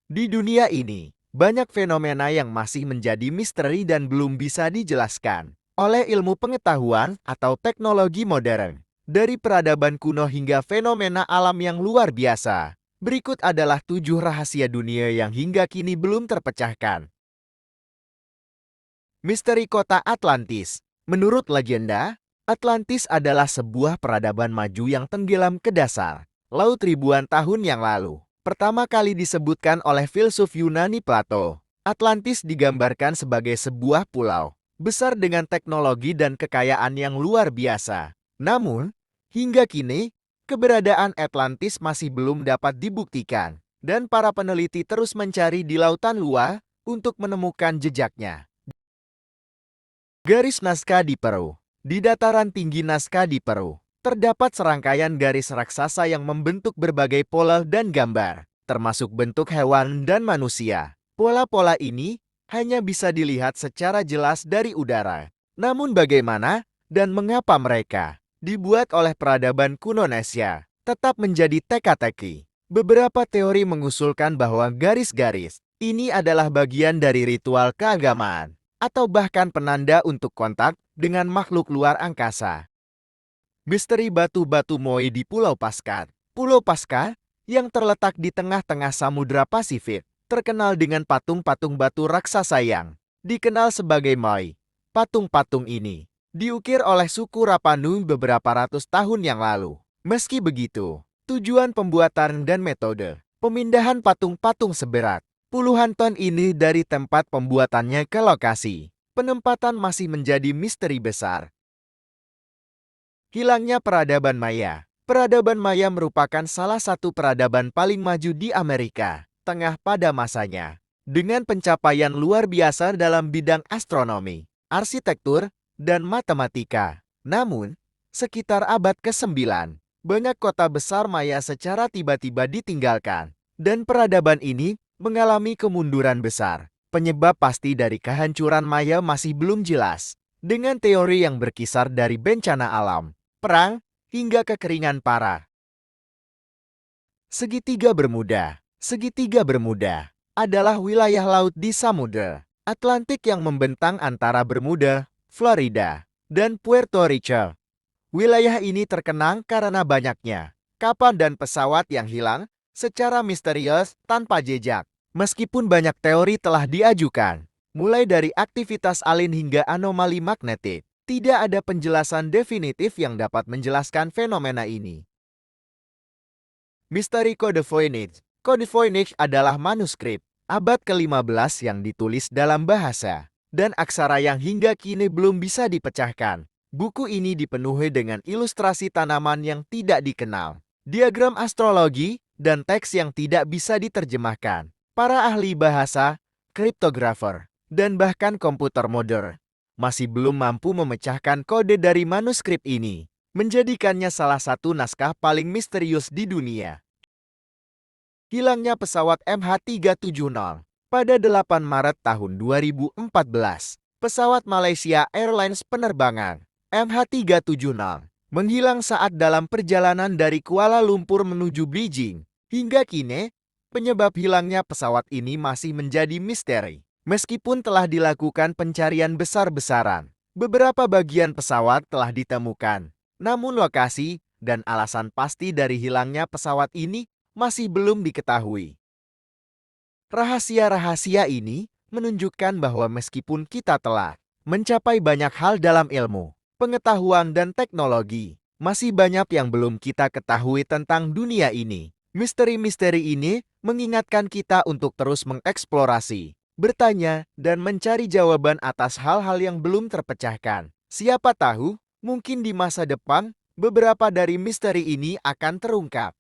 Di dunia ini, banyak fenomena yang masih menjadi misteri dan belum bisa dijelaskan oleh ilmu pengetahuan atau teknologi modern. Dari peradaban kuno hingga fenomena alam yang luar biasa. Berikut adalah 7 rahasia dunia yang hingga kini belum terpecahkan. Misteri Kota Atlantis. Menurut legenda, Atlantis adalah sebuah peradaban maju yang tenggelam ke dasar laut ribuan tahun yang lalu. Pertama kali disebutkan oleh filsuf Yunani Plato, Atlantis digambarkan sebagai sebuah pulau besar dengan teknologi dan kekayaan yang luar biasa. Namun, hingga kini, keberadaan Atlantis masih belum dapat dibuktikan, dan para peneliti terus mencari di lautan luar untuk menemukan jejaknya. Garis naskah di Peru. Di dataran tinggi naskah di Peru, terdapat serangkaian garis raksasa yang membentuk berbagai pola dan gambar, termasuk bentuk hewan dan manusia. Pola-pola ini hanya bisa dilihat secara jelas dari udara. Namun bagaimana dan mengapa mereka dibuat oleh peradaban kuno Asia tetap menjadi teka-teki. Beberapa teori mengusulkan bahwa garis-garis ini adalah bagian dari ritual keagamaan atau bahkan penanda untuk kontak dengan makhluk luar angkasa. Misteri batu-batu Moai di Pulau Paskah. Pulau Paskah yang terletak di tengah-tengah Samudra Pasifik, terkenal dengan patung-patung batu raksasa yang dikenal sebagai Moai. Patung-patung ini diukir oleh suku Rapa Nui beberapa ratus tahun yang lalu. Meski begitu, tujuan pembuatan dan metode pemindahan patung-patung seberat puluhan ton ini dari tempat pembuatannya ke lokasi penempatan masih menjadi misteri besar. Hilangnya peradaban Maya. Peradaban Maya merupakan salah satu peradaban paling maju di Amerika Tengah pada masanya, dengan pencapaian luar biasa dalam bidang astronomi, arsitektur, dan matematika. Namun, sekitar abad ke-9, banyak kota besar Maya secara tiba-tiba ditinggalkan, dan peradaban ini mengalami kemunduran besar. Penyebab pasti dari kehancuran Maya masih belum jelas, dengan teori yang berkisar dari bencana alam, perang, hingga kekeringan parah. Segitiga Bermuda. Segitiga Bermuda adalah wilayah laut di Samudra Atlantik yang membentang antara Bermuda, Florida, dan Puerto Rico. Wilayah ini terkenang karena banyaknya kapal dan pesawat yang hilang secara misterius tanpa jejak. Meskipun banyak teori telah diajukan, mulai dari aktivitas alien hingga anomali magnetik, tidak ada penjelasan definitif yang dapat menjelaskan fenomena ini. Misteri Kode Voynich. Kode Voynich adalah manuskrip abad ke-15 yang ditulis dalam bahasa dan aksara yang hingga kini belum bisa dipecahkan. Buku ini dipenuhi dengan ilustrasi tanaman yang tidak dikenal, diagram astrologi, dan teks yang tidak bisa diterjemahkan. Para ahli bahasa, kriptografer, dan bahkan komputer modern masih belum mampu memecahkan kode dari manuskrip ini, menjadikannya salah satu naskah paling misterius di dunia. Hilangnya pesawat MH370. Pada 8 Maret tahun 2014, pesawat Malaysia Airlines penerbangan MH370 menghilang saat dalam perjalanan dari Kuala Lumpur menuju Beijing. Hingga kini, penyebab hilangnya pesawat ini masih menjadi misteri. Meskipun telah dilakukan pencarian besar-besaran, beberapa bagian pesawat telah ditemukan. Namun lokasi dan alasan pasti dari hilangnya pesawat ini masih belum diketahui. Rahasia-rahasia ini menunjukkan bahwa meskipun kita telah mencapai banyak hal dalam ilmu, pengetahuan, dan teknologi, masih banyak yang belum kita ketahui tentang dunia ini. Misteri-misteri ini mengingatkan kita untuk terus mengeksplorasi, bertanya, dan mencari jawaban atas hal-hal yang belum terpecahkan. Siapa tahu, mungkin di masa depan, beberapa dari misteri ini akan terungkap.